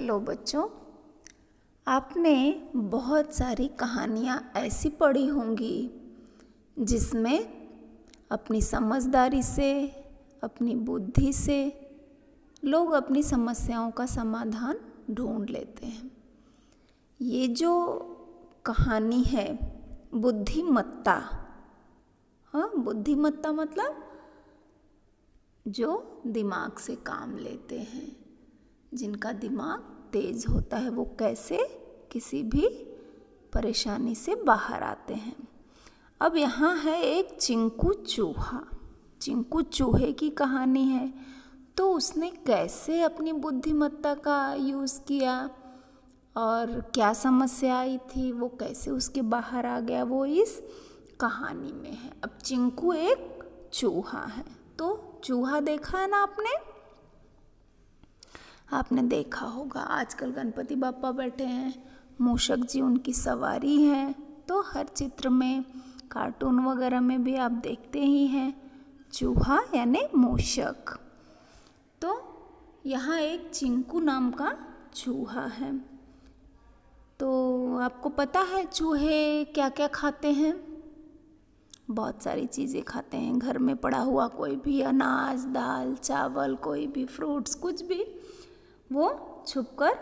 Hello बच्चों, आपने बहुत सारी कहानियाँ ऐसी पढ़ी होंगी जिसमें अपनी समझदारी से, अपनी बुद्धि से लोग अपनी समस्याओं का समाधान ढूंढ लेते हैं। ये जो कहानी है बुद्धिमत्ता, हाँ, बुद्धिमत्ता मतलब जो दिमाग से काम लेते हैं, जिनका दिमाग तेज होता है, वो कैसे किसी भी परेशानी से बाहर आते हैं। अब यहाँ है एक चिंकू चूहा। चिंकू चूहे की कहानी है, तो उसने कैसे अपनी बुद्धिमत्ता का यूज़ किया और क्या समस्या आई थी, वो कैसे उसके बाहर आ गया, वो इस कहानी में है। अब चिंकू एक चूहा है, तो चूहा देखा है ना आपने देखा होगा। आजकल गणपति बाप्पा बैठे हैं, मूषक जी उनकी सवारी है, तो हर चित्र में, कार्टून वगैरह में भी आप देखते ही हैं चूहा यानी मूषक। तो यहाँ एक चिंकू नाम का चूहा है। तो आपको पता है चूहे क्या क्या खाते हैं? बहुत सारी चीज़ें खाते हैं। घर में पड़ा हुआ कोई भी अनाज, दाल, चावल, कोई भी फ्रूट्स, कुछ भी वो छुपकर,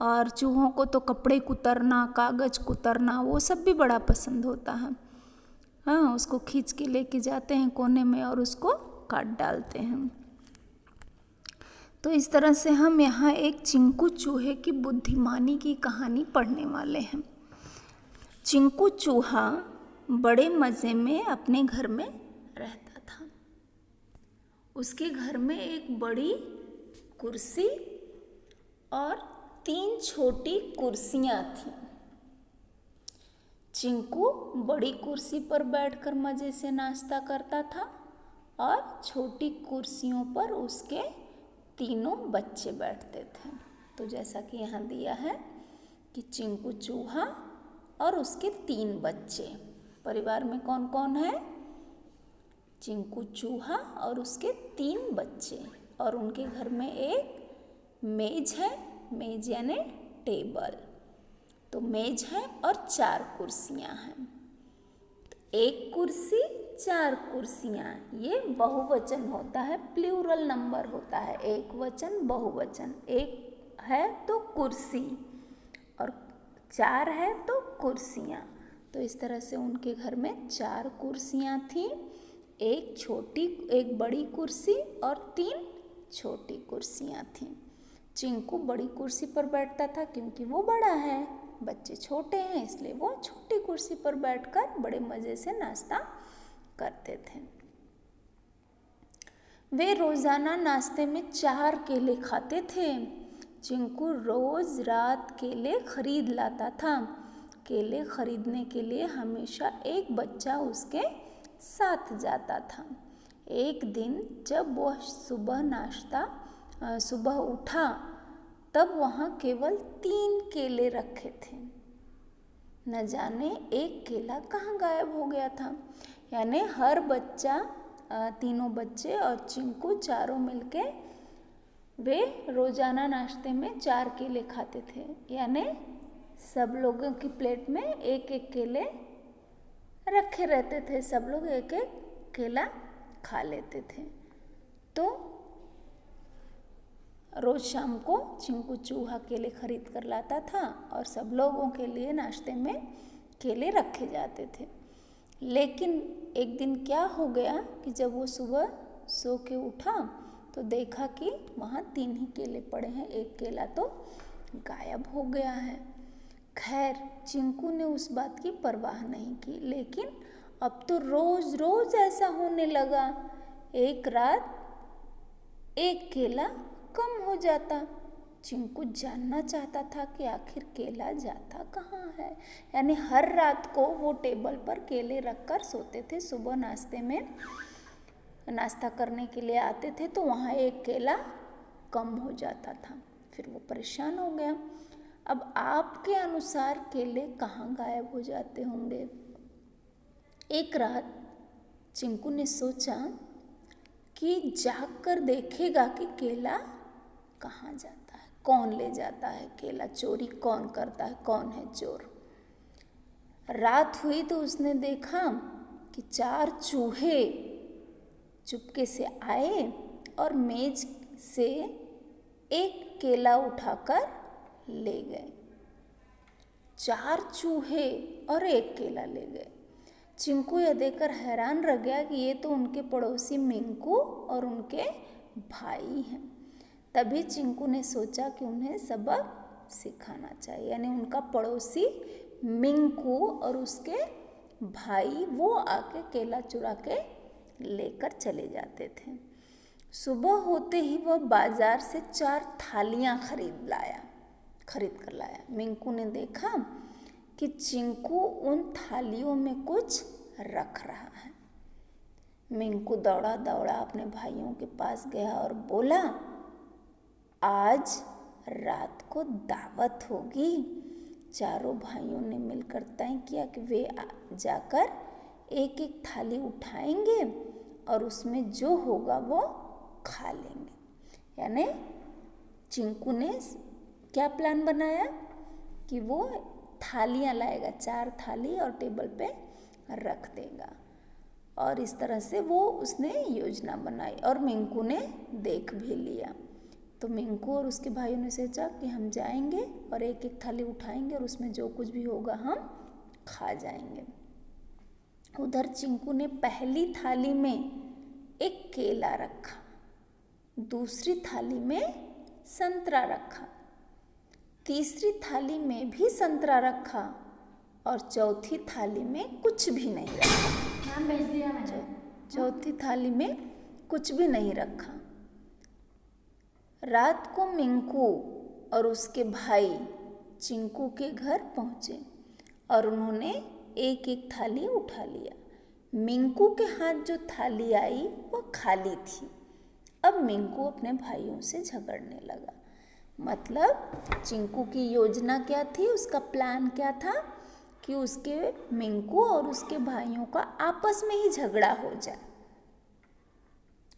और चूहों को तो कपड़े कुतरना, कागज कुतरना, वो सब भी बड़ा पसंद होता है। हाँ, उसको खींच के लेके जाते हैं कोने में और उसको काट डालते हैं। तो इस तरह से हम यहाँ एक चिंकू चूहे की बुद्धिमानी की कहानी पढ़ने वाले हैं। चिंकू चूहा बड़े मज़े में अपने घर में रहता था। उसके घर में एक बड़ी कुर्सी और 3 छोटी कुर्सियाँ थीं। चिंकू बड़ी कुर्सी पर बैठकर मज़े से नाश्ता करता था और छोटी कुर्सियों पर उसके 3 बच्चे बैठते थे। तो जैसा कि यहाँ दिया है कि चिंकू चूहा और उसके 3 बच्चे, परिवार में कौन कौन है? चिंकू चूहा और उसके 3 बच्चे, और उनके घर में एक मेज है, मेज यानी टेबल। तो मेज है और 4 कुर्सियाँ हैं। एक कुर्सी 4 कुर्सियाँ, ये बहुवचन होता है, प्लूरल नंबर होता है, एक वचन बहुवचन। एक है तो कुर्सी और 4 है तो कुर्सियाँ। तो इस तरह से उनके घर में 4 कुर्सियाँ थीं, एक बड़ी कुर्सी और 3 छोटी कुर्सियाँ थीं। चिंकू बड़ी कुर्सी पर बैठता था क्योंकि वो बड़ा है, बच्चे छोटे हैं, इसलिए वो छोटी कुर्सी पर बैठकर बड़े मज़े से नाश्ता करते थे। वे रोज़ाना नाश्ते में 4 केले खाते थे। चिंकू रोज़ रात केले खरीद लाता था। केले खरीदने के लिए हमेशा एक बच्चा उसके साथ जाता था। एक दिन जब वह सुबह उठा, तब वहाँ केवल 3 केले रखे थे। न जाने एक केला कहाँ गायब हो गया था। यानी हर बच्चा, 3 बच्चे और चिंकू चारों मिलके वे रोज़ाना नाश्ते में 4 केले खाते थे। यानी सब लोगों की प्लेट में एक एक केले रखे रहते थे, सब लोग एक एक केला खा लेते थे। तो रोज़ शाम को चिंकू चूहा केले खरीद कर लाता था और सब लोगों के लिए नाश्ते में केले रखे जाते थे। लेकिन एक दिन क्या हो गया कि जब वो सुबह सो के उठा तो देखा कि वहाँ 3 ही केले पड़े हैं, एक केला तो गायब हो गया है। खैर, चिंकू ने उस बात की परवाह नहीं की, लेकिन अब तो रोज़ रोज़ ऐसा होने लगा। एक रात एक केला कम हो जाता। चिंकू जानना चाहता था कि आखिर केला जाता कहाँ है। यानी हर रात को वो टेबल पर केले रखकर सोते थे। सुबह नाश्ते में नाश्ता करने के लिए आते थे तो वहाँ एक केला कम हो जाता था। फिर वो परेशान हो गया। अब आपके अनुसार केले कहाँ गायब हो जाते होंगे? एक रात चिंकू ने सोचा कि जाग कर देखेगा कि केला कहाँ जाता है, कौन ले जाता है केला, चोरी कौन करता है, कौन है चोर। रात हुई तो उसने देखा कि 4 चूहे चुपके से आए और मेज से एक केला उठाकर ले गए। 4 चूहे और एक केला ले गए। चिंकू यह देखकर हैरान रह गया कि ये तो उनके पड़ोसी मिंकू और उनके भाई हैं। तभी चिंकू ने सोचा कि उन्हें सबक सिखाना चाहिए। यानी उनका पड़ोसी मिंकू और उसके भाई वो आके केला चुरा के लेकर चले जाते थे। सुबह होते ही वह बाजार से 4 थालियाँ खरीद कर लाया। मिंकू ने देखा कि चिंकू उन थालियों में कुछ रख रहा है। मिंकू दौड़ा दौड़ा अपने भाइयों के पास गया और बोला, आज रात को दावत होगी। चारों भाइयों ने मिलकर तय किया कि वे जाकर एक एक थाली उठाएंगे और उसमें जो होगा वो खा लेंगे। यानी चिंकू ने क्या प्लान बनाया कि वो थालियाँ लाएगा, 4 थाली और टेबल पे रख देगा। और इस तरह से वो उसने योजना बनाई और मिंकू ने देख भी लिया। तो मिंकू और उसके भाइयों ने सोचा कि हम जाएंगे और एक एक थाली उठाएंगे और उसमें जो कुछ भी होगा हम खा जाएंगे। उधर चिंकू ने पहली थाली में एक केला रखा, दूसरी थाली में संतरा रखा, तीसरी थाली में भी संतरा रखा और चौथी थाली में कुछ भी नहीं रखा। भेज दिया मैंने। चौथी थाली में कुछ भी नहीं रखा। रात को मिंकू और उसके भाई चिंकू के घर पहुँचे और उन्होंने एक एक थाली उठा लिया। मिंकू के हाथ जो थाली आई वो खाली थी। अब मिंकू अपने भाइयों से झगड़ने लगा। मतलब चिंकू की योजना क्या थी, उसका प्लान क्या था कि उसके मिंकू और उसके भाइयों का आपस में ही झगड़ा हो जाए,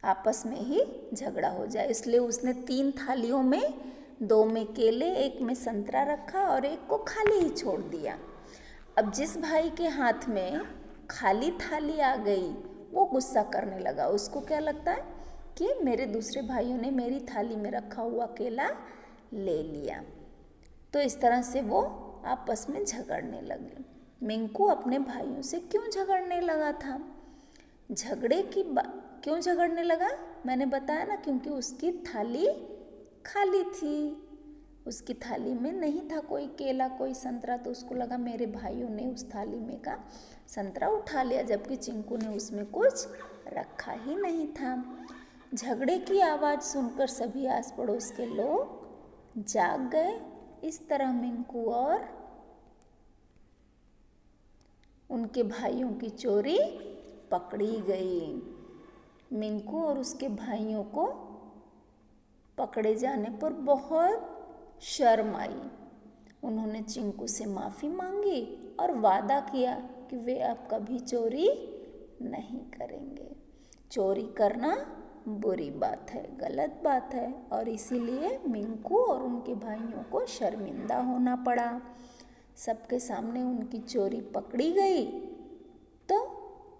आपस में ही झगड़ा हो जाए। इसलिए उसने 3 थालियों में 2 में केले, 1 में संतरा रखा और 1 को खाली ही छोड़ दिया। अब जिस भाई के हाथ में खाली थाली आ गई वो गुस्सा करने लगा। उसको क्या लगता है कि मेरे दूसरे भाइयों ने मेरी थाली में रखा हुआ केला ले लिया। तो इस तरह से वो आपस में झगड़ने लगे। मिंकू अपने भाइयों से क्यों झगड़ने लगा था? क्यों झगड़ने लगा? मैंने बताया ना, क्योंकि उसकी थाली खाली थी। उसकी थाली में नहीं था कोई केला, कोई संतरा, तो उसको लगा मेरे भाइयों ने उस थाली में का संतरा उठा लिया, जबकि चिंकू ने उसमें कुछ रखा ही नहीं था। झगड़े की आवाज़ सुनकर सभी आस पड़ोस के लोग जाग गए। इस तरह मिंकू और उनके भाइयों की चोरी पकड़ी गई। मिंकू और उसके भाइयों को पकड़े जाने पर बहुत शर्म आई। उन्होंने चिंकू से माफ़ी मांगी और वादा किया कि वे अब कभी चोरी नहीं करेंगे। चोरी करना बुरी बात है, गलत बात है, और इसीलिए मिंकू और उनके भाइयों को शर्मिंदा होना पड़ा। सबके सामने उनकी चोरी पकड़ी गई तो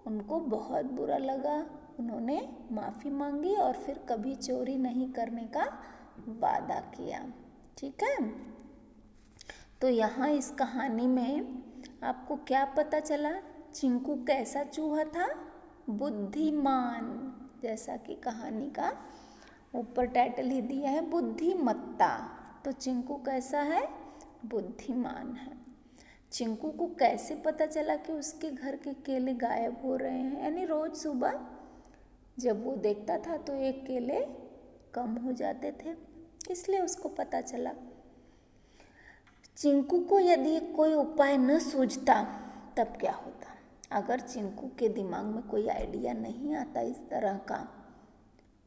उनको बहुत बुरा लगा। उन्होंने माफ़ी मांगी और फिर कभी चोरी नहीं करने का वादा किया। ठीक है, तो यहाँ इस कहानी में आपको क्या पता चला? चिंकू कैसा चूहा था? बुद्धिमान, जैसा कि कहानी का ऊपर टाइटल ही दिया है, बुद्धिमत्ता। तो चिंकू कैसा है? बुद्धिमान है। चिंकू को कैसे पता चला कि उसके घर के केले गायब हो रहे हैं? यानी रोज़ सुबह जब वो देखता था तो 1 केले कम हो जाते थे, इसलिए उसको पता चला। चिंकू को यदि कोई उपाय न सूझता तब क्या होता? अगर चिंकू के दिमाग में कोई आइडिया नहीं आता इस तरह का,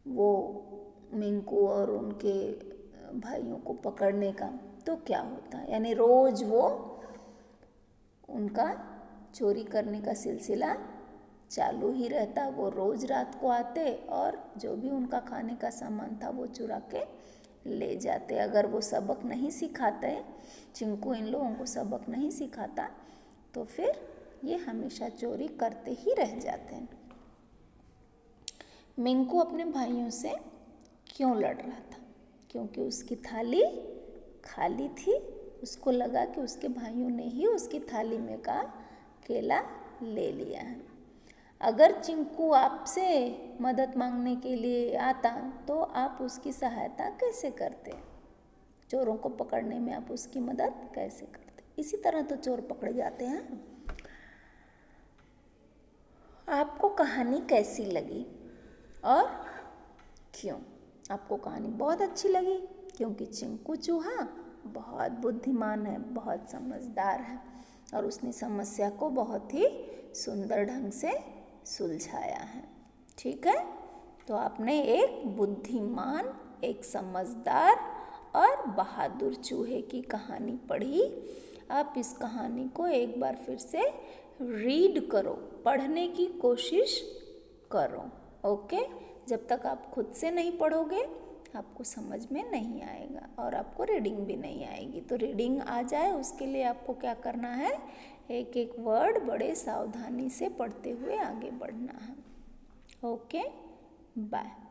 वो मिंकू और उनके भाइयों को पकड़ने का, तो क्या होता? यानी रोज़ वो उनका चोरी करने का सिलसिला चालू ही रहता। वो रोज़ रात को आते और जो भी उनका खाने का सामान था वो चुरा के ले जाते। अगर वो सबक नहीं सिखाते, चिंकू इन लोगों को सबक नहीं सिखाता, तो फिर ये हमेशा चोरी करते ही रह जाते हैं। मिंकू अपने भाइयों से क्यों लड़ रहा था? क्योंकि उसकी थाली खाली थी। उसको लगा कि उसके भाइयों ने ही उसकी थाली में का केला ले लिया है। अगर चिंकू आपसे मदद मांगने के लिए आता तो आप उसकी सहायता कैसे करते? चोरों को पकड़ने में आप उसकी मदद कैसे करते? इसी तरह तो चोर पकड़े जाते हैं। आपको कहानी कैसी लगी और क्यों? आपको कहानी बहुत अच्छी लगी क्योंकि चिंकू चूहा बहुत बुद्धिमान है, बहुत समझदार है और उसने समस्या को बहुत ही सुंदर ढंग से सुलझाया है। ठीक है, तो आपने एक बुद्धिमान, एक समझदार और बहादुर चूहे की कहानी पढ़ी। आप इस कहानी को एक बार फिर से रीड करो, पढ़ने की कोशिश करो। ओके, जब तक आप खुद से नहीं पढ़ोगे आपको समझ में नहीं आएगा और आपको रीडिंग भी नहीं आएगी। तो रीडिंग आ जाए उसके लिए आपको क्या करना है? एक एक वर्ड बड़े सावधानी से पढ़ते हुए आगे बढ़ना है। Okay, bye.